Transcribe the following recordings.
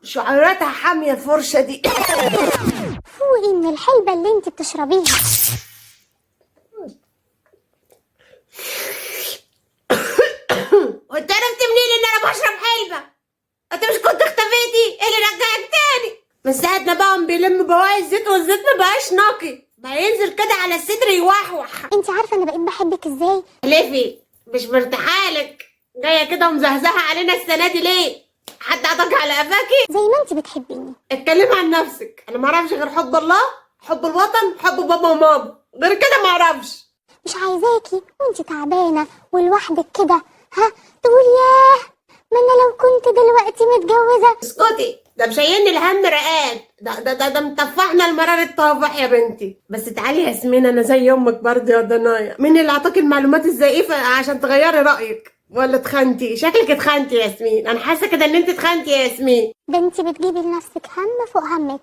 شعيراتها حامية الفرشة دي. فوقي من الحلبة اللي انت بتشربيها. وانت عرفت منين ان انا بشرب حلبة؟ انت مش كنت اختفيتي؟ ايه اللي رجعك تاني؟ من ساعة ما بقى بيلم بواقي الزيت والزيت ما بقاش نقي، بقى ينزل كده على الصدر يوحوح. انت عارفة انا بقيت بحبك ازاي؟ ليفي مش مرتاحالك، جاية كده ومزهزهة علينا السنة دي ليه؟ حد عطاك على قفاكي؟ زي ما انت بتحبيني. اتكلمي عن نفسك. انا ما اعرفش غير حب الله، حب الوطن، حب بابا وماما، غير كده ما اعرفش. مش عايزاكي وانت تعبانة ولوحدك كده تقول ياه ما انا لو كنت دلوقتي متجوزة. اسكتي، ده مشيلني الهم رقاد، ده مطفحنا المرار الطافح يا بنتي. بس تعالي يا ياسمين، انا زي امك برضه يا ضنايا. مين اللي عطاك المعلومات الزائفه عشان تغيري رايك؟ ولا اتخنتي؟ شكلك اتخنتي يا ياسمين، انا حاسه كده ان انت اتخنتي يا ياسمين. ده انت بتجيبي لنفسك هم فوق همك.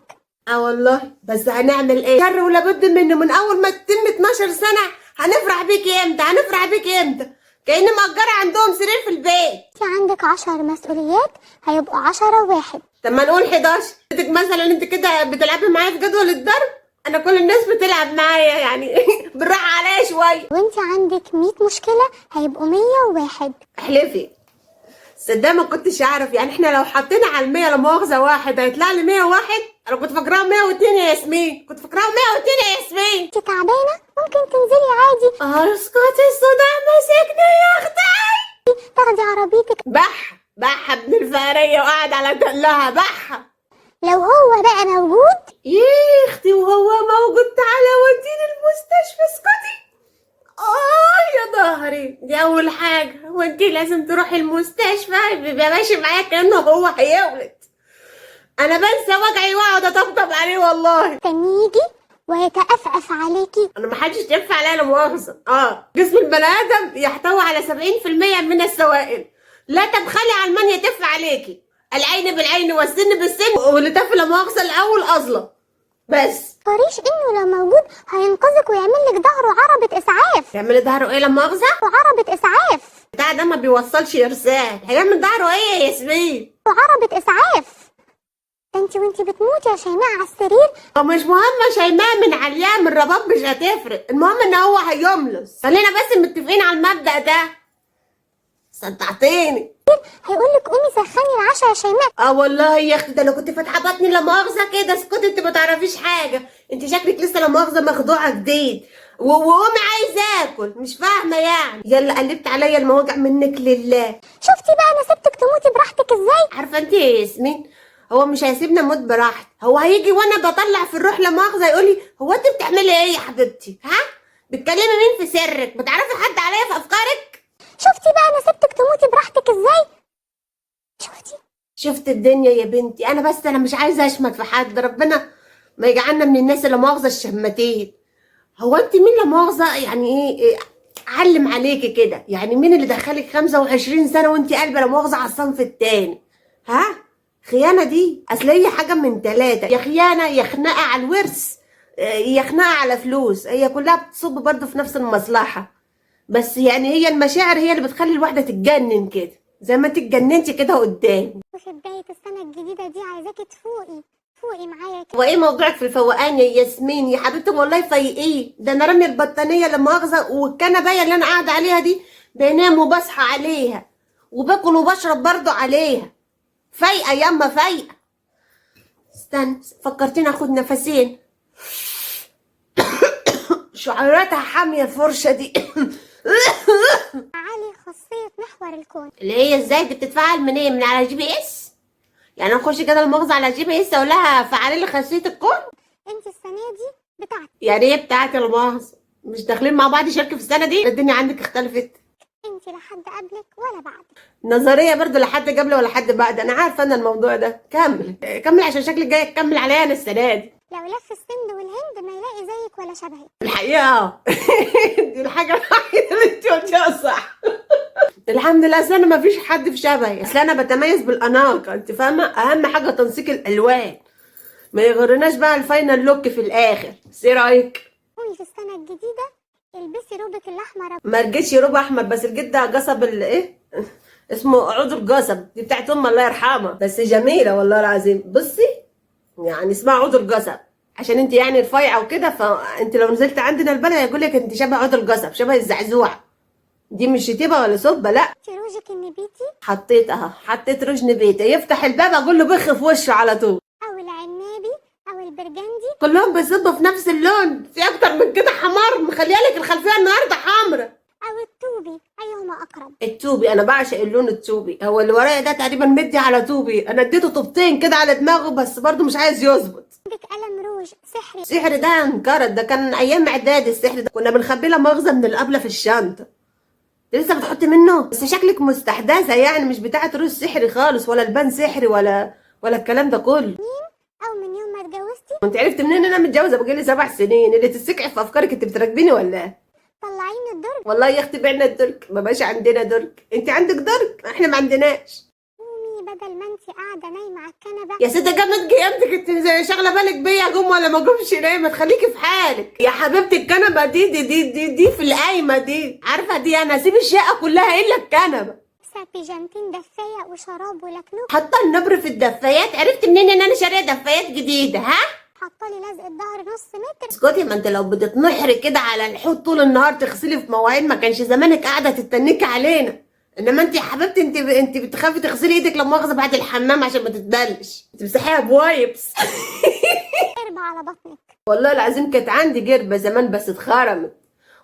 اه والله، بس هنعمل ايه؟ شر ولا بد منه. من اول ما تتم 12 سنه هنفرح بيكي امتى؟ هنفرح بيكي امتى؟ كأني مأجرة عندهم سرير في البيت. انت عندك 10 مسؤوليات هيبقوا 10 واحد. طب ما نقول 11. انتك مثلا انت كده بتلعبي معايا في جدول الضرب؟ انا كل الناس بتلعب معايا يعني. بالراحه عليا شويه. وانت عندك 100 مشكلة هيبقوا 101. احلفي. صدق ما كنتش اعرف، يعني احنا لو حطينا على ال100 لا مؤاخذه واحد هيطلع لي 101. انا كنت فاكراها 102 يا ياسمين، كنت فاكراها 102 يا ياسمين. انت تعبانة ممكن تنزلي عادي. اسكتي، الصداع ماسكني يا اختي. تاخدي عربيتك. بح ابن الفقريه وقاعد على تقلها بح. لو هو بقى موجود. يا اختي وهو موجود تعالى وديني المستشفى. اسكتي. يا ظهري، دي اول حاجه. وانتي لازم تروحي المستشفى، بيبقى ماشي معايا كانه هو هيولد. انا بنسى وجعي واقعد اطبطب عليه والله. كان يجي ويتأفأف عليكي. انا محدش ينفع عليا لا مؤاخذه. جسم البني ادم يحتوي على 70% من السوائل. لا تبخلي على من يتف عليكي. العين بالعين والسن بالسن، واللي تف لا مؤاخذه الاول اصلا. بس طريش انه لو موجود هينقذك ويعمل لك ظهره عربة اسعاف. يعمل ظهره ايه لا مؤاخذه؟ وعربة اسعاف. بتاع ده ما بيوصلش ارسال، هيعمل ظهره ايه يا ياسمين؟ وعربة اسعاف. ده انت وانت بتموتي يا شيماء على السرير. مش مهم شيماء من علياء من رباب، مش هتفرق. المهم ان هو هيملص. خلينا بس متفقين على المبدأ ده. صدعتيني. هيقول لك قومي سخني العشاء يا شيماء. والله يا اختي، ده انا كنت فاتحه بطني لا مؤاخذه كده. اسكتي، انت ما تعرفيش حاجه. انت شكلك لسه لا مؤاخذه مخدوعه جديد. وقومي عايزه اكل، مش فاهمه يعني. يلا قلبت عليا المواجع منك لله. شفتي بقى انا سبتك تموتي براحتك ازاي. عارفه انت يا ياسمين، هو مش هيسيبنا موت براحتي. هو هيجي وانا بطلع في الروح لا مؤاخذه يقولي هو انت بتعملي ايه يا حبيبتي؟ بتكلمي مين في سرك؟ بتعرفي حد عليا في افكارك؟ شفتي بقى انا سبتك تموتي براحتك ازاي. شفت الدنيا يا بنتي. انا مش عايزه اشمت في حد، ربنا ما يجعلنا من الناس اللي مؤاخذه الشماتين. هو انت مين لا مؤاخذه يعني ايه علم عليكي كده؟ يعني مين اللي دخلك 25 سنه وانت قلبه لا مؤاخذه على الصنف التاني؟ خيانه دي. اصل هي حاجه من ثلاثه، يا خيانه يا خناقه على الورث يا خناقه على فلوس. هي كلها بتصب برضه في نفس المصلحه. بس يعني هي المشاعر هي اللي بتخلي الواحده تتجنن كده، زي ما انت اتجننتي كده قدامي. وفي بداية السنة الجديدة دي عايزاكي فوقي معايا كده. وايه موضوعك في الفوقان يا ياسمين يا حبيبتي؟ والله فايقيه. ده انا راميه البطانيه لا مؤاخذه والكنبايه اللي انا قاعده عليها دي بنام وبصحى عليها وباكل وبشرب برضو عليها. فايقه ياما فايقه. استنى، فكرتيني اخد نفسين. شعيراتها حاميه الفرشه دي. علي خاصية محور الكون. اللي هي ازاي دي؟ بتتفعل من ايه؟ من على GPS؟ يعني اخش كده المؤاخذه على GPS اقول لها فعلي لي خاصيه الكون؟ انت السنة دي بتاعتي. يعني ايه بتاعتي لا مؤاخذه؟ مش داخلين مع بعض شركه في السنه دي؟ الدنيا عندك اختلفت. انت لا حد قبلك ولا بعدك. نظريه برضو، لا حد قبل ولا حد بعد. انا عارفه انا الموضوع ده. كمل عشان شكلك جاي تكمل عليا انا السنه دي. لو لف السند والهند ما يلاقي زيك ولا شبهك. الحقيقه دي الحاجه الوحيده اللي انت قلتيها صح. الحمد لله. اصل انا ما فيش حد في شبهي. اصل انا بتميز بالاناقه، انت فاهمه؟ اهم حاجه تنسيق الالوان، ما يغرناش بقى الفاينل لوك في الاخر. ايه رايك؟ قومي في السنة الجديدة البسي روبك الاحمر. ما رجيتش روب احمر، بس الجد ده قصب الايه اسمه عود القصب، دي بتاعت ام الله يرحمها، بس جميله والله العظيم. بصي يعني اسمها عود القصب عشان انت يعني رفيعه وكده، فانت لو نزلت عندنا البلد هيقول لك انت شبه عود القصب، شبه الزعزوع. دي مش شتيبه ولا سبه، لا. انت روجك النبيتي حطيت اهو، حطيت روج نبيته، يفتح الباب اقول له بخ في وشه على طول. او العنابي او البرجندي. كلهم بيصبوا في نفس اللون، في اكتر من كده حمار مخليه لك الخلفيه النهارده حمرا. او الطوبي، ايهما اقرب؟ التوبي، انا بعشق اللون التوبي. هو اللي ورايا ده تقريبا مدي على توبي، انا اديته طوبتين كده على دماغه بس برضه مش عايز يظبط. عندك قلم روج سحري. السحر ده انكرت، ده كان ايام اعدادي. السحر ده كنا بنخبي له مغزى من القبله في الشنطه. انت لسه بتحطي منه؟ بس شكلك مستحدثه يعني، مش بتاعه روج سحري خالص، ولا البان سحري، ولا الكلام ده كله. او من يوم ما اتجوزتي. وانت عرفت منين ان انا متجوزه بقالي 7 سنين؟ اللي تسكعي في افكارك، انت بتراكبيني ولا ايه؟ طلعيني الدرج. والله يا اختي بعنا الدرج، ما بقاش عندنا درج. انت عندك درج، احنا ما عندناش. قومي بدل ما انت قاعده نايمه على الكنبه. يا ستة جامد قيامتك، انت زي شغله بالك بيا اقوم ولا ما اقومش ليه؟ ما تخليكي في حالك يا حبيبتي. الكنبه دي في القايمه دي، عارفه دي انا اسيب الشقه كلها الا الكنبه. لابسه بيجامتين دفايه وشراب ولكلوك. حاطه النبر في الدفايات. عرفت منين ان انا شاريه دفايات جديده؟ ها حاطه لي لزق الظهر نص متر. اسكتي، ما انت لو بتتنحري كده على الحوض طول النهار تغسلي في مواعين ما كانش زمانك قاعده تتنكي علينا. انما انت يا حبيبتي، انت بتخافي تغسلي ايدك لما مؤاخذه بعد الحمام عشان ما تتبلش، تمسحيها بوايبس. قربة على بطنك. والله العظيم كانت عندي جربه زمان بس اتخرمت.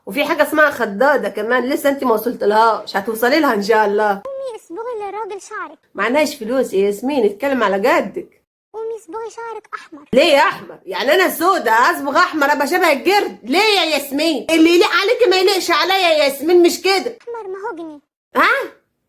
وفي حاجه اسمها خداده كمان لسه انت ما وصلتلهاش، هتوصلي لها ان شاء الله. قومي اصبغي للراجل شعرك. معناش فلوس يا ياسمين، اتكلم على جدك. قومي اصبغي شعرك احمر. ليه يا احمر؟ يعني انا سودا اصبغ احمر ابقى شبه الجرد؟ ليه يا ياسمين؟ اللي يليق عليكي ما يليقش عليا يا ياسمين، مش كده؟ احمر مهوجني. ها؟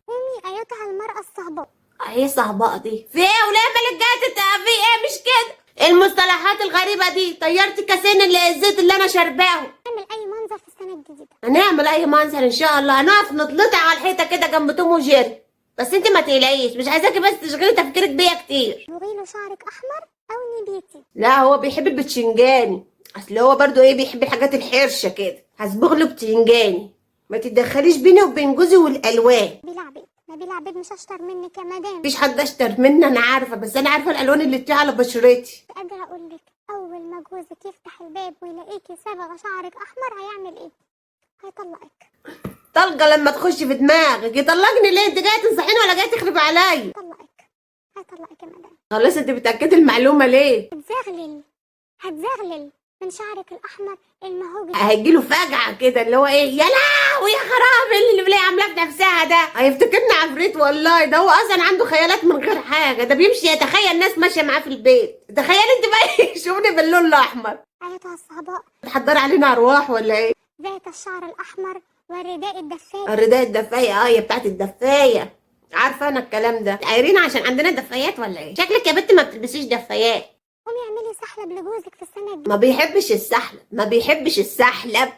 قومي ايتها المرأة الصهباء. ايه صهباء دي؟ في ايه ولا مالك جايه في ايه؟ مش كده المصطلحات الغريبه دي. طيرتي كاسين اللي الزيت اللي انا شرباه. نعمل اي منظر في السنة الجديدة. هنعمل اي منظر ان شاء الله، هنقف نطلع على الحيطه كده جنب توم وجيري. بس انت ما تقلقيش، مش عايزاكي بس تشغلي تفكيرك بيا كتير. صبغي له شعرك احمر او نبيتي. لا هو بيحب البتشنجاني، اصل هو برضو ايه بيحب الحاجات الحرشه كده. هصبغ له بتنجاني، ما تتدخليش بيني وبين جوزي والالوان. بيلعبد نبيل عبيد مش اشطر منك يا مدام. مفيش حد اشطر مني انا عارفه، بس انا عارفه الالوان اللي بتيجي على بشرتي. قادرة اقول لك اول ما جوزك يفتح الباب ويلاقيكي صبغة شعرك احمر هيعمل ايه؟ هيطلقك. طلقه لما تخش في دماغك. يطلقني ليه؟ انت جايه تنصحيني ولا جايه تخرب عليا؟ هيطلقك يا مدام. خلاص انت بتاكدي المعلومه ليه؟ هتزغلل من شعرك الاحمر المهوجي. هيجيله فجعه كده اللي هو ايه، يا لهوي يا خراب اللي بلاقي عاملاه في نفسها ده. هيفتكرني عفريت والله. ده هو اصلا عنده خيالات من غير حاجه، ده بيمشي يتخيل ناس ماشيه معاه في البيت. تخيل انت بقى شوفني باللون الاحمر. ايتها الصهباء بتحضري علينا ارواح ولا ايه؟ ذات الشعر الاحمر والرداء الدفاء. الرداء الدفايه، هي بتاعت الدفايه. عارفه انا الكلام ده. عايرين عشان عندنا دفايات ولا ايه؟ شكلك يا بنت ما بتلبسيش دفايات. قومي اعملي سحلب لجوزك في السنة الجديدة. ما بيحبش السحلب، ما بيحبش السحلب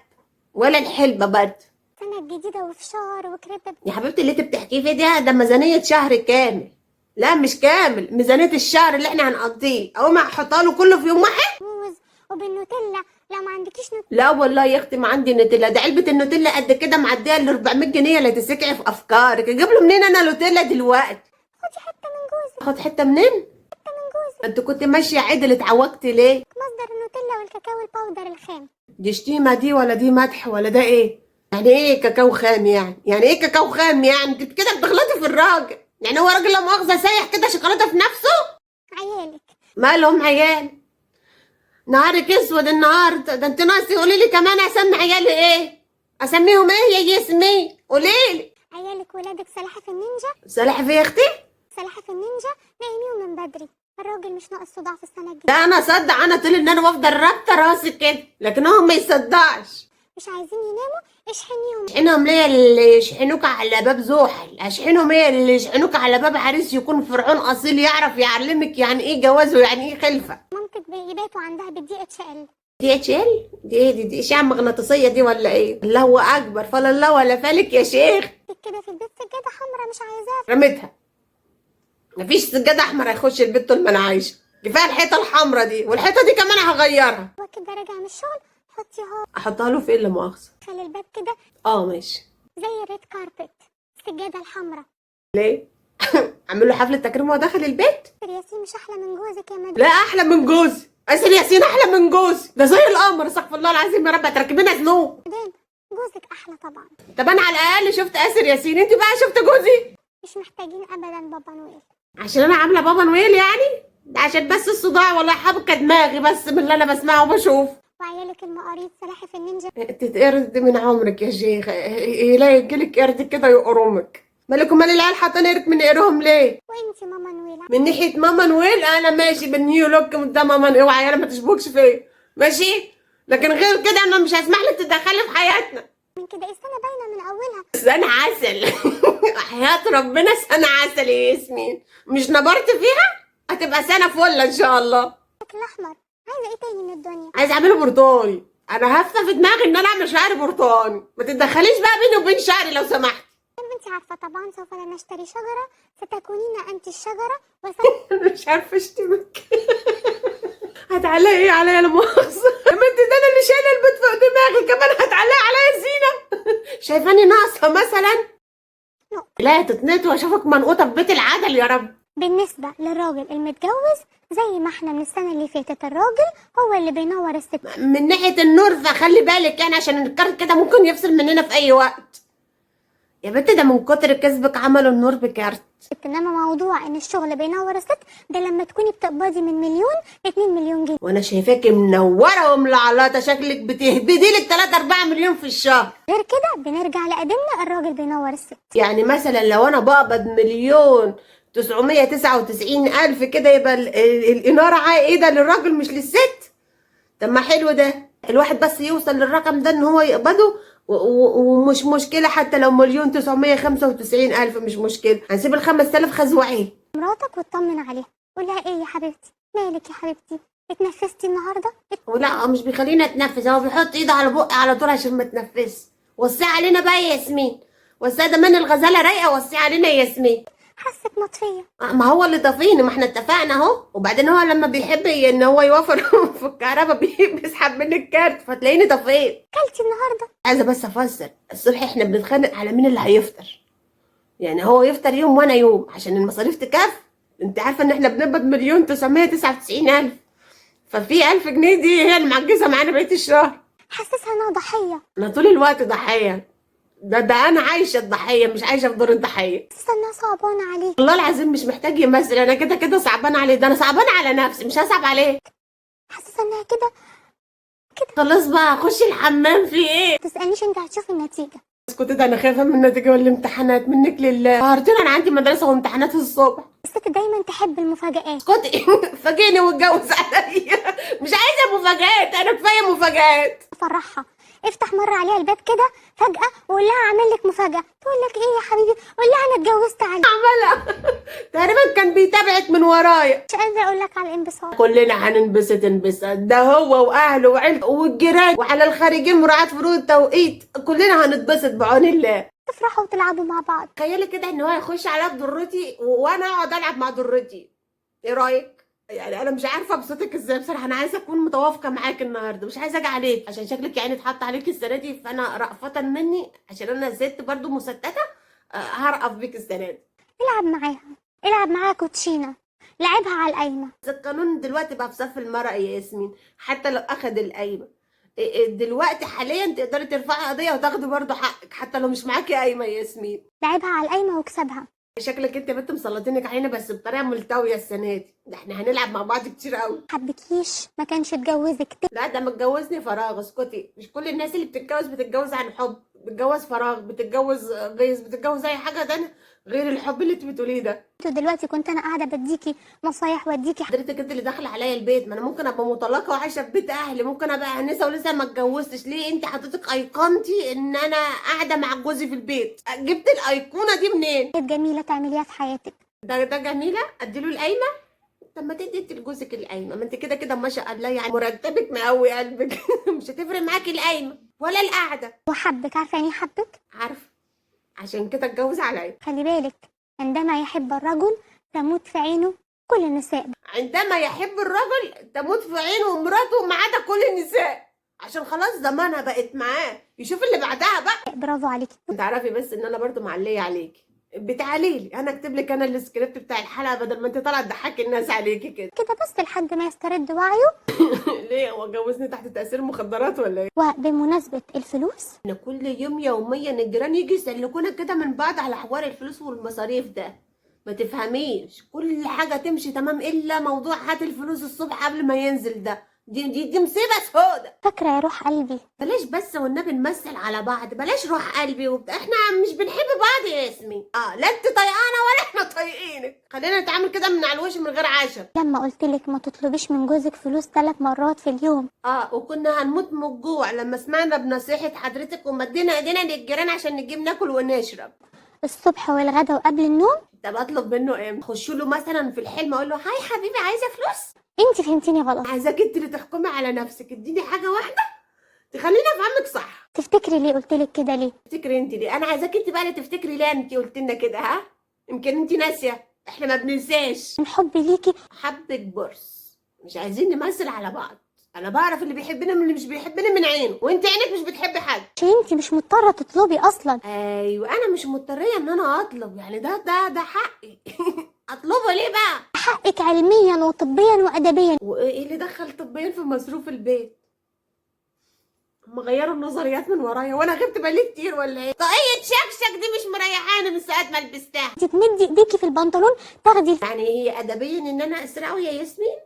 ولا الحلبة برضه. السنة الجديدة وفشار وكريب. يا حبيبتي اللي انت بتحكيه فيه ده ميزانية شهر كامل. لا مش كامل، ميزانية الشهر اللي احنا هنقضيه. اقوم احطها له كله في يوم واحد؟ موز وبالنوتيلا لو ما عندكيش نوتيلا. لا والله يا اختي ما عندي نوتيلا. ده علبة النوتيلا قد كده معدية ال 400 جنيه. اللي تسكعي في افكارك. اجيب له منين انا نوتيلا دلوقتي؟ خدي حتة من جوزك. اخد حتة منين؟ حتة من جوزك. انت كنت ماشية عدل، اتعوجتي ليه؟ مصدر النوتيلا والكاكاو الباودر الخام. دي شتيمة دي ولا دي مدح ولا ده ايه؟ يعني ايه كاكاو خام يعني؟ يعني ايه كاكاو خام يعني؟ انت كده بتغلطي في الراجل. يعني هو راجل لا مؤاخذة سايح كده شوكولاتة في نفسه؟ عيالك. مالهم عيال؟ نهارك اسود النهارده. ده انت ناقص تقولي لي كمان اسمي عيالي ايه؟ اسميهم ايه يا ياسمين؟ قولي لي. عيالك ولادك سلاحف النينجا. سلاحف يا اختي؟ سلاحف النينجا نايميهم من بدري. الراجل مش ناقص صداع في السنة الجديدة. لا انا اصدق، انا طول ان انا بفضل رابطه راسي كده، لكن هو ما يصدقش. مش عايزين يناموا اشحنيهم. اشحنهم ليه اللي يشحنوك على باب زحل؟ اشحنهم ايه اللي يشحنوك على باب عريس يكون فرعون اصيل يعرف يعلمك يعني ايه جواز ويعني ايه خلفه. مامتك بيباتوا عندها بالدي اتش ال. دي اتش ال؟ دي ايه دي اشعه مغناطيسيه دي ولا ايه؟ الله اكبر، فلا الله ولا فالك يا شيخ. كده في البيت سجادة حمرا مش عايزاها. رميتها. مفيش سجاده احمر هيخش البيت طول ما انا عايشه. كفايه الحيطه الحمرا دي، والحيطه دي كمان هغيرها. هو كده راجع من الشغل حطيها. احطها له فين لا مؤاخذه؟ خلي الباب كده اه ماشي. زي الريد كاربت. السجادة الحمراء. ليه؟ اعمل له حفله تكريم وهو داخل البيت؟ آسر ياسين مش احلى من جوزك يا مدام؟ لا احلى من جوزي. آسر ياسين احلى من جوزي، ده زي القمر، استغفر الله العظيم يا رب، هتركبينا ذنوب. مدام جوزك احلى طبعا. طب انا على الاقل شفت آسر ياسين، انت بقى شفت جوزي؟ مش محتاجين ابدا بابا نويل. عشان انا عامله بابا نويل يعني؟ ده عشان بس الصداع والله، حابكه دماغي بس من اللي انا بسمعه وبشوف. وعيالك المقاريض سلاحف النينجا. تتقرد من عمرك يا شيخ، يلاقي يجيلك قرد كده يقرمك. مالكم مال العيال حاطين قرد من قرهم ليه؟ وانتي ماما نويل. من ناحيه ماما نويل انا ماشي بالنيو لوك ده ماما نويل، اوعى يالا ما تشبكش فيا ماشي، لكن غير كده انا مش هسمح لك تتدخلي في حياتنا. من كده السنة باينة من اولها. سنة عسل. حياة ربنا سنة عسل يا ياسمين، مش نبرت فيها هتبقى سنة فل ان شاء الله. شكل احمر. عايزة ايه تاني من الدنيا؟ عايز اعمله برتقاني، انا هفه في دماغي ان انا اعمل شعري برتقاني، ما تتدخليش بقى بيني وبين شعري لو سمحت. انتي عارفة طبعا سوف لا نشتري شجرة، ستكونين انت الشجرة مش عارفه اشتمك. هتعلقي ايه عليا لا مؤاخذه؟ ما انت ده انا اللي شايله البيت فوق دماغي، كمان هتعلقي عليا زينه؟ شايفاني ناقصه مثلا؟ لا تتنطي واشوفك منقوطه في بيت العدل يا رب. بالنسبة للراجل المتجوز زي ما احنا من السنة اللي فاتت، الراجل هو اللي بينور الست. من ناحيه النور فخلي بالك يعني، عشان الكارت كده ممكن يفصل مننا في اي وقت. يا بنت ده من كتر كذبك عملوا النور بكارت. انما موضوع ان الشغل بينور الست ده لما تكوني بتقبضي من مليون ل2 مليون جنيه. وانا شايفاكي منوره وملعلطه، شكلك بتهبدي لك 3 4 مليون في الشهر. غير كده بنرجع لقديمنا، الراجل بينور الست. يعني مثلا لو انا بقبض 1,999,000 كده، يبقى الاناره عائده للراجل مش للست. طب ما حلو ده، الواحد بس يوصل للرقم ده ان هو يقبضه ومش مشكله، حتى لو 1,995,000 مش مشكله، هنسيب ال5,000 خزوه ايه. مراتك وتطمن عليها، قول لها ايه يا حبيبتي، مالك يا حبيبتي، اتنفستي النهارده؟ ولا مش بيخلينا اتنفس، هو بيحط ايده على بقي على طول عشان ما اتنفس. وصي علينا بقى يا ياسمين، وصي ده من الغزاله رايقه، وصي علينا يا ياسمين. حاسك مطفيه. ما هو اللي طفيني، ما احنا اتفقنا اهو. وبعدين هو لما بيحب ان هو يوفر في الكهرباء بيسحب مني الكارت، فتلاقيني طفيت. كلتي النهارده؟ عايزه بس افسر، الصبح احنا بنتخانق على مين اللي هيفطر، يعني هو يفطر يوم وانا يوم عشان المصاريف تكفي. انت عارفه ان احنا بنقبض 1,999,000، ففي 1000 جنيه دي هي اللي معجزه معانا بقيه الشهر. حاسسها انها ضحيه. انا طول الوقت ضحيه، ده انا عايشه الضحيه، مش عايشه في دور الضحيه. حاسه انها صعبانه عليك. والله العظيم مش محتاج يمثل، انا كده كده صعبانه عليه، ده انا صعبانه على نفسي، مش هصعب عليه. حاسه انها كده. خلاص بقى خشي الحمام، في ايه؟ تسالنيش، انت هتشوفي النتيجه. اسكتي، ده انا خايفه من النتيجه والامتحانات، منك لله قهرتيني، انا عندي مدرسه وامتحانات الصبح. الست دايما تحب المفاجآت. اسكتي. فاجئني واتجوز عليا، مش عايزه مفاجآت، انا كفايه مفاجآت. فرحها، افتح مره عليها الباب كده فجاه وقول لها اعمل لك مفاجاه، تقول لك ايه يا حبيبي، قول لها انا اتجوزت عليك. عملها. تقريبا كان بيتابعك من ورايا. مش قادره اقول لك على الانبساط. كلنا انبسط، ده هو واهله وعيلته والجيران، وعلى الخارجين مراعاه فروض التوقيت، كلنا هنتبسط بعون الله. تفرحوا وتلعبوا مع بعض. تخيلي كده ان هو يخش عليا بضرتي وانا اقعد العب مع ضرتي، ايه رايك؟ يعني انا مش عارفه ابسطك ازاي بصراحه، انا عايزه اكون متوافقه معاك النهارده، مش عايزه اجي عليك عشان شكلك يعني اتحط عليك السنه دي، فانا رأفه مني عشان انا ست برضو مستته، هرقف بيك السنه دي. العب معاها، العب معاها كوتشينه، لعبها على القايمه. القانون دلوقتي بقى في صف المرأة يا ياسمين، حتى لو اخد القايمه دلوقتي حاليا تقدري ترفعي قضيه وتاخدي برضو حقك حتى لو مش معاكي قايمه يا ياسمين. لعبها على القايمه واكسبها. شكلك انت بنت مسلطينك علينا بس بطريقه ملتويه السنه دي، ده احنا هنلعب مع بعض كتير قوي. حبكيش، ما كانش اتجوزك. لا ده متجوزني فراغ، اسكتي، مش كل الناس اللي بتتجوز عن حب، بتتجوز فراغ، بتتجوز غيظ، بتتجوز اي حاجه تانية غير الحب اللي انت بتقوليه ده. دلوقتي كنت انا قاعده بديكي نصايح واديكي حضرتك انت اللي داخله عليا البيت، ما انا ممكن ابقى مطلقه وعايشه في بيت اهلي، ممكن ابقى انسه ولسه ما اتجوزتش، ليه انت حضرتك ايقونتي ان انا قاعده مع جوزي في البيت؟ جبت الايقونه دي منين؟ حاجات جميله تعمليها في حياتك. ده جميله اديله القايمه. طب ما تدي انت لجوزك القايمه، ما انت كده كده ما شاء الله يعني مرتبك مقوي قلبك. مش هتفرق معاكي القايمه ولا القعده. وحبك، عارفه يعني حبك؟ عارفه، عشان كده اتجوز عليا. خلي بالك، عندما يحب الرجل تموت في عينه كل النساء. عندما يحب الرجل تموت في عينه مراته ما عدا كل النساء، عشان خلاص زمانها بقت معاه، يشوف اللي بعدها بقى. برافو عليكي. انت عارفي بس ان انا برضو معليه عليكي، بتعاليلي انا اكتب لك انا السكريبت بتاع الحلقه بدل ما انت طالعه تضحكي الناس عليكي كده. كده بس لحد ما يسترد وعيه. ليه هو جوزني تحت تاثير مخدرات ولا ايه؟ وبمناسبة الفلوس، احنا كل يوم يوميا الجيران يجي يسلكونا كده من بعض على حوار الفلوس والمصاريف ده. ما تفهميش، كل حاجه تمشي تمام الا موضوع هات الفلوس الصبح قبل ما ينزل ده. دي مصيبه سودة. فاكرة يا روح قلبي؟ بلاش بس والنبي نمثل على بعض، بلاش روح قلبي وبتاع، احنا مش بنحب بعض يا ياسمين. لا انت طيقانه ولا احنا طايقينك، خلينا نتعامل كده من على الوش من غير عشم. لما قلتلك ما تطلبيش من جوزك فلوس 3 مرات في اليوم. وكنا هنموت من الجوع لما سمعنا بنصيحه حضرتك ومدينا ايدينا للجيران عشان نجيب ناكل ونشرب. الصبح والغدا وقبل النوم. طب اطلب منه ايه؟ اخش له مثلا في الحلم اقول له هاي حبيبي عايزه فلوس؟ انت فهمتيني غلط. عايزاك انت اللي تحكمي على نفسك، اديني حاجه واحده تخليني افهمك صح. تفتكري ليه قلتلك كده ليه؟ تفتكري انت ليه؟ انا عايزاك انت بقى اللي تفتكري ليه انت قلت لنا كده. يمكن انت ناسيه، احنا ما بننساش. من حبي ليكي. حبك برص، مش عايزين نمثل على بعض. انا بعرف اللي بيحبنا من اللي مش بيحبنا من عينه، وانت عينك مش بتحبي حد. عشان انت مش مضطرة تطلبي اصلا. ايوه انا مش مضطريه ان انا اطلب، يعني ده حقي. اطلبه ليه بقى؟ حقك علميا وطبيا وادبيا. وايه اللي دخل طبيا في مصروف البيت؟ هم غيروا النظريات من ورايا وانا غبت بقالي كتير ولا ايه؟ طاقية شكشك دي مش مريحاني من ساعه ما لبستها. انت تمدي ايديكي في البنطلون تاخدي يعني هي ادبيا ان انا اسرقه يا ياسمين؟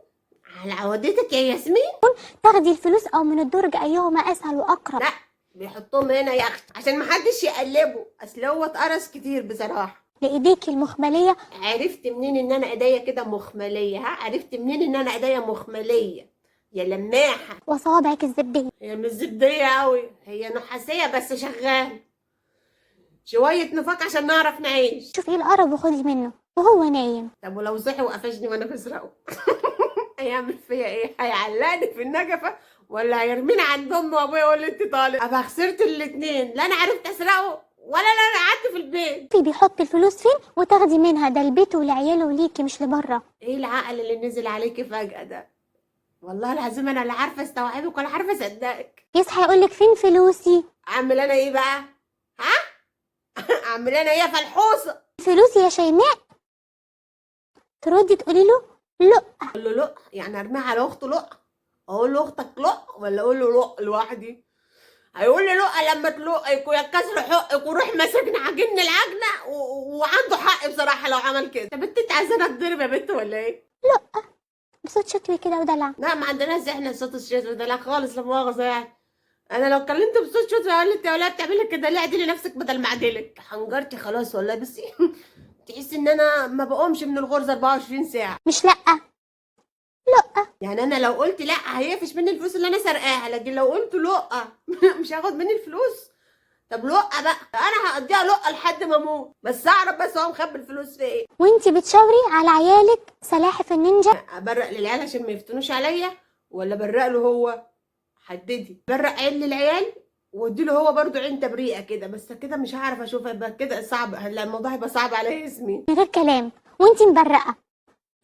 على عودتك يا ياسمين. تاخدي الفلوس او من الدرج ايهما اسهل واقرب. لا بيحطوهم هنا يا اختي عشان محدش يقلبه، اصل هو اتقرص كتير بصراحه. لايديكي المخمليه. عرفت منين ان انا ايديا كده مخمليه؟ عرفت منين ان انا ايديا مخمليه يا لماحه؟ وصوابعك الزبديه. هي مش زبديه قوي، هي نحاسيه بس شغال. شويه نفاق عشان نعرف نعيش. شوفي القرب وخدي منه وهو نايم. طب ولو صحي وقفشني وانا بسرقه هيعمل فيا ايه؟ هيعلقني في النجفه ولا هيرميني عند امي وابويا يقول لي انت طالق؟ ابقى خسرت الاتنين، لا انا عرفت اسرقه ولا انا قعدت في البيت. في بيحط الفلوس فين وتاخدي منها، ده لبيته ولعياله وليكي مش لبره. ايه العقل اللي نزل عليكي فجأة ده؟ والله العظيم انا لا عارفه استوعبك ولا عارفه اصدقك. يصحى يقولك فين فلوسي. اعمل انا ايه بقى؟ اعمل انا ايه يا فلحوصه؟ فلوسي يا شيماء. تردي تقولي له لا. اقول له لا يعني ارميها على اخته؟ لا اقول له اختك لا ولا اقول له لا لوحدي؟ هيقول لي لا لما تلقك ويكسر حقك وروح ماسكني عاجن العجنه وعنده حق بصراحه لو عمل كده. طب انت عايزاني اتضرب يا بنت ولا ايه؟ لا بصوت شتوي كده ودلع. لا ما عندناش احنا صوت الشتوي ده لا خالص، لا مؤاخذه يعني. انا لو اتكلمت بصوت شتوي اقول لك يا ولاد بتعملي كده ليه؟ اعدلي نفسك بدل ما اعدلك. حنجرتي خلاص والله. بس تحس ان انا ما بقومش من الغرزه 24 ساعه. مش لا. لا يعني انا لو قلت لا هيقفش مني الفلوس اللي انا سرقاها، لكن لو قلت لا مش هاخد مني الفلوس. طب لقه بقى انا هقضيها لقه لحد ما اموت، بس اعرف بس هو مخبي الفلوس في ايه. وانتي بتشاوري على عيالك سلاحف النينجا. ابرق للعيال عشان ما يفتنوش عليا ولا برق له هو؟ حددي. برق عين للعيال وادي له هو برضو عين تبريئه كده، بس كده مش هعرف اشوفها، يبقى كده صعب، الموضوع هيبقى صعب عليا اسمي. من غير كلام وانتي مبرقه.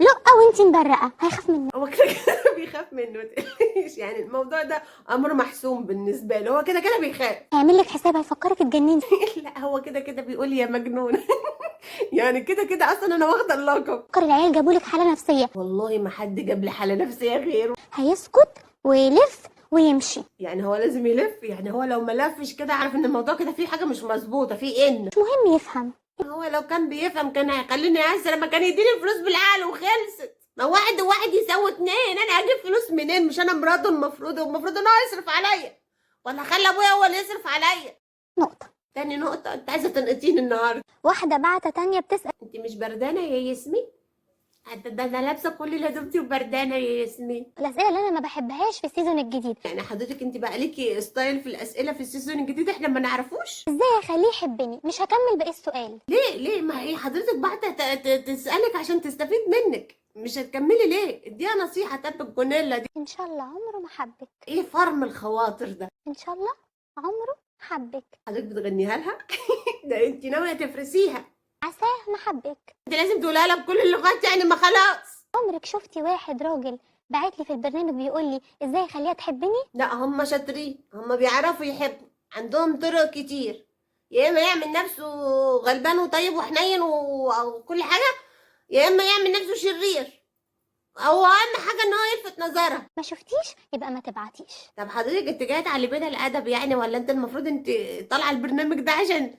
لا وانتي مبرقه هيخاف منك. هو كده كده بيخاف منه متقلقيش، يعني الموضوع ده امر محسوم بالنسبه له، هو كده كده بيخاف. هيعمل لك حساب هيفكرك اتجنني. لا هو كده كده بيقول يا مجنون. يعني كده كده اصلا انا واخده اللقب. فكر العيال جابوا لك حاله نفسيه. والله ما حد جاب لي حاله نفسيه غيره. هيسكت ويلف ويمشي. يعني هو لازم يلف؟ يعني هو لو ما لفش كده عارف ان الموضوع كده فيه حاجه مش مظبوطه، فيه ان. مش مهم يفهم. هو لو كان بيفهم كان هيخليني احسن لما كان يديني الفلوس بالعقل وخلصت. ما واحد وواحد يساوي اتنين، انا هجيب فلوس منين؟ مش انا مراته المفروض ان هو يصرف عليا ولا خلي ابويا هو اللي يصرف عليا؟ نقطه. تاني نقطه، انت عايزه تنقطيني النهارده. واحده بعتة تانية بتسأل. انت مش بردانه يا ياسمين؟ ده انا لابسه كل اللي هدومتي وبردانه يا ياسمين. الاسئله اللي انا ما بحبهاش في السيزون الجديد. يعني حضرتك انت بقى ليكي ستايل في الاسئله في السيزون الجديد احنا ما نعرفوش؟ ازاي اخليه يحبني؟ مش هكمل باقي السؤال. ليه ما هي حضرتك بعت تسالك عشان تستفيد منك، مش هتكملي ليه؟ اديها نصيحه تب الجونيلا دي. ان شاء الله عمره ما حبك. ايه فرم الخواطر ده؟ ان شاء الله عمره حبك. حضرتك بتغنيها لها؟ ده انت ناويه تفرسيها. عساه ما حبك. انت لازم تقولها لها بكل اللغات يعني، ما خلاص. عمرك شفتي واحد راجل بعت لي في البرنامج بيقول لي ازاي اخليها تحبني؟ لا هم شاطرين، هم بيعرفوا يحبوا، عندهم طرق كتير. يا اما يعمل نفسه غلبان وطيب وحنين وكل حاجه، يا اما يعمل نفسه شرير. هو اهم حاجه ان هو يلفت نظرها. ما شفتيش يبقى ما تبعتيش. طب حضرتك انت جايه تعلمينا الادب يعني، ولا انت المفروض انت طالعه البرنامج ده عشان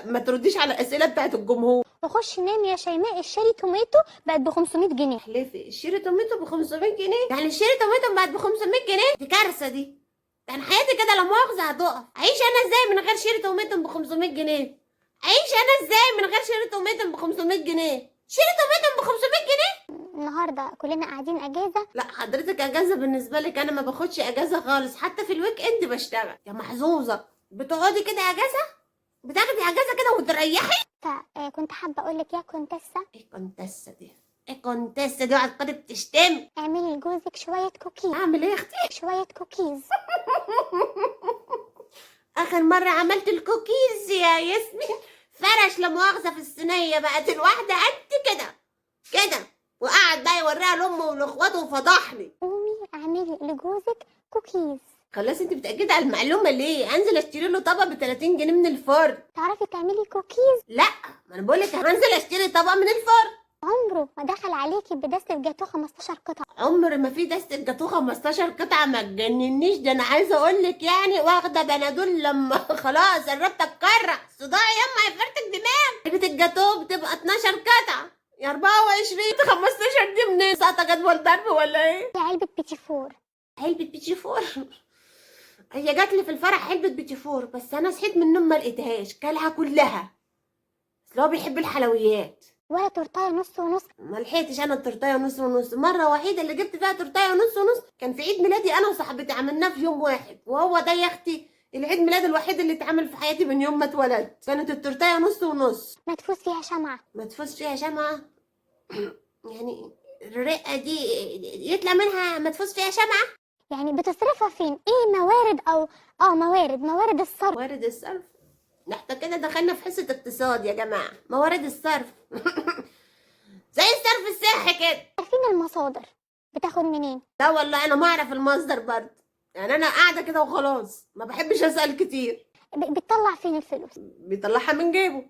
ما ترديش على الاسئله بتاعت الجمهور؟ وخش نام يا شيماء، الشاري توميتو بقت ب 500 جنيه. احلفي الشيري توميتو ب 500 جنيه؟ يعني الشيري توميتو بقت ب 500 جنيه؟ دي كارثه دي. يعني حياتي كده لا مؤاخذه هتقف. عيش انا ازاي من غير شيري توميتو ب 500 جنيه؟ عيش انا ازاي من غير شيري توميتو ب 500 جنيه؟ شيري توميتو ب 500 جنيه؟ النهارده كلنا قاعدين اجازه. لا حضرتك اجازه بالنسبه لك، انا ما باخدش اجازه خالص، حتى في الويك اند بشتغل. يا محظوظه بتقعدي كده اجازه، بتاخدي اجازه كده وتريحي. فكنت حابه اقول لك يا كونتسه، ايه كونتسه دي؟ ايه كونتسه دي؟ وقعد تقعدي بتشتمي. اعملي لجوزك شويه كوكيز. اعمل ايه يا اختي؟ شويه كوكيز. اخر مره عملت الكوكيز يا ياسمين فرش لا مؤاخذه في الصينيه، بقت الواحده قد كده كده، وقعد بقى يوريها لامه ولاخواته وفضحني. قومي اعملي لجوزك كوكيز. خلاص انت بتاكدي على المعلومه ليه؟ انزل اشتري له طبق ب 30 جنيه من الفرن. تعرفي تعملي كوكيز؟ لا ما انا بقول لك هنزل اشتري طبق من الفرن. عمره ما دخل عليكي بدستة جاتوه 15 قطعه. عمر ما في دستة جاتوه 15 قطعه، ما تجننيش. ده انا عايزه اقول لك يعني واخده بنادول لما خلاص قربت اتكرع صداعي يما هيفرتك دماغ. علبه الجاتوه بتبقى 12 قطعه يا 24، 15 دي منين؟ ساقطه جدول ضرب ولا ايه؟ هي علبه بيتي فور. علبه بيتي فور؟ هي جات لي في الفرح علبه بيتي فور، بس انا صحيت من النوم ما لقيتهاش، كلها كلها. اصل هو بيحب الحلويات. ولا تورتايه نص ونص. ما لحقتش انا التورتايه نص ونص. مره وحيده اللي جبت فيها تورتايه نص ونص كان في عيد ميلادي انا وصاحبتي، عملناه في يوم واحد، وهو ده يا اختي العيد ميلاد الوحيد اللي اتعمل في حياتي من يوم ما اتولدت. كانت التورتايه نص ونص. مدفوس فيها شمعه. ما تفوز فيها شمعه؟ يعني الرقه دي يطلع منها ما تفوز فيها شمعه؟ يعني بتصرفها فين؟ ايه موارد او موارد الصرف. موارد الصرف؟ احنا كده دخلنا في حصه اقتصاد يا جماعه. موارد الصرف زي الصرف الصحي كده. عارفين المصادر بتاخد منين؟ لا والله انا ما اعرف المصدر برضه، يعني انا قاعده كده وخلاص، ما بحبش اسال كتير. بتطلع فين الفلوس؟ بيطلعها من جيبه.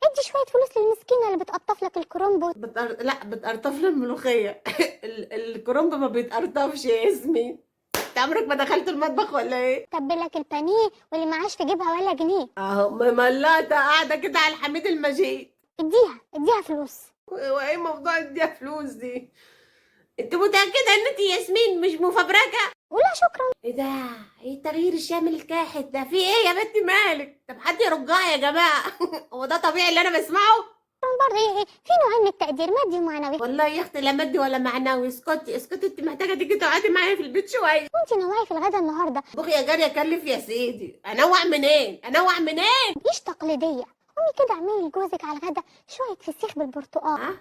ادي شويه فلوس للمسكينه اللي بتقطف لك الكرنب. لا بتقرطف لي الملوخيه. الكرنب ما بيتقرطفش يا ياسمين. انت عمرك ما دخلت المطبخ ولا ايه؟ تبلك البانيه واللي معاش في جيبها ولا جنيه. اهو مملقه قاعده كده على الحميد المجيد. اديها فلوس. وايه موضوع اديها فلوس دي؟ انت متاكده ان انت ياسمين مش مفبركه؟ ولا شكرا. ايه ده؟ ايه التغيير الشامل الكاحت ده؟ في ايه يا بنتي مالك؟ طب حد يرجعي يا جماعه. هو ده طبيعي اللي انا بسمعه؟ برضه ايه في نوعين من التقدير، مادي ومعنوي. والله يا اختي لا مادي ولا معنوي. اسكتي اسكتي، انت محتاجه تيجي تقعدي معايا في البيت شويه. وانت نوعي في الغدا النهارده. بخي يا جاريه كلف يا سيدي. انوع منين؟ انوع منين؟ مش تقليديه. قومي كده اعملي لجوزك على الغدا شويه فسيخ بالبرتقال. ها؟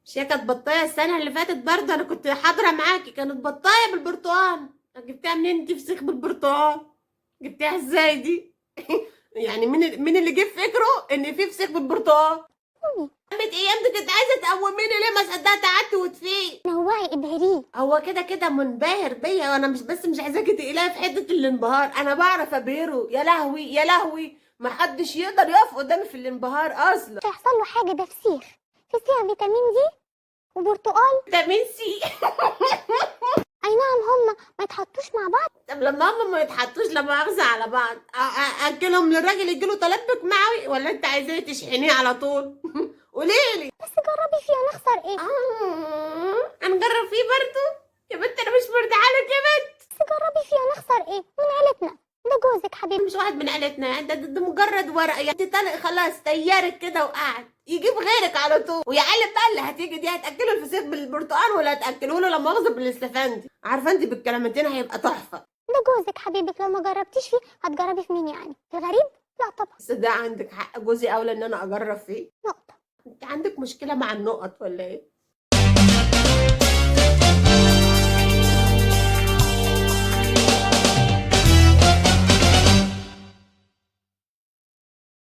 مش هي كانت بطايه السنه اللي فاتت برضه؟ انا كنت حاضره معاكي، كانت بطايه بالبرتقال. جبتها منين انت فسيخ بالبرتقال؟ جبتيها ازاي دي؟ يعني مين اللي جه فكره ان في فسيخ بالبرتقال؟ قومي قامت ايام دي كنت عايزه تقوميني ليه؟ ما صدقت قعدت وتفيق. نوعي ابهريه. هو كده كده منبهر بيا، وانا مش عايزاكي تقلقي في حته الانبهار. انا بعرف ابهره. يا لهوي يا لهوي، ما حدش يقدر يقف قدامي في الانبهار اصلا. مش هيحصل له حاجه، ده فسيخ فيها فيتامين دي وبرتقال. فيتامين سي. اي نعم هما ما يتحطوش مع بعض. طب لما هم ما يتحطوش لا مؤاخذه على بعض، اكلهم للراجل يجيله تلبك معوي، ولا انت عايزاه تشحنيه على طول؟ قوليلي. بس جربي فيها، نخسر ايه؟ هنجرب فيه برضه يا بنت؟ انا مش مرتاحه لك يا بنت. بس جربي فيها، نخسر ايه؟ من عيلتنا، ده جوزك حبيبي. مش واحد من عيلتنا يعني، ده مجرد ورقه يعني. انت طالق خلاص طيارك كده وقعد يجيب غيرك على طول. ويا عالم بقى اللي هتيجي دي هتاكله الفسيخ بالبرتقال ولا هتاكله له لا مؤاخذه بالاستفندي؟ عارفه انت بالكلمتين هيبقى تحفه. ده جوزك حبيبك، لو ما جربتيش فيه هتجربي في مين يعني؟ في الغريب؟ لا طبعا. بس ده عندك حق، جوزي اولى ان انا اجرب فيه. نقطة. انت عندك مشكله مع النقط ولا ايه؟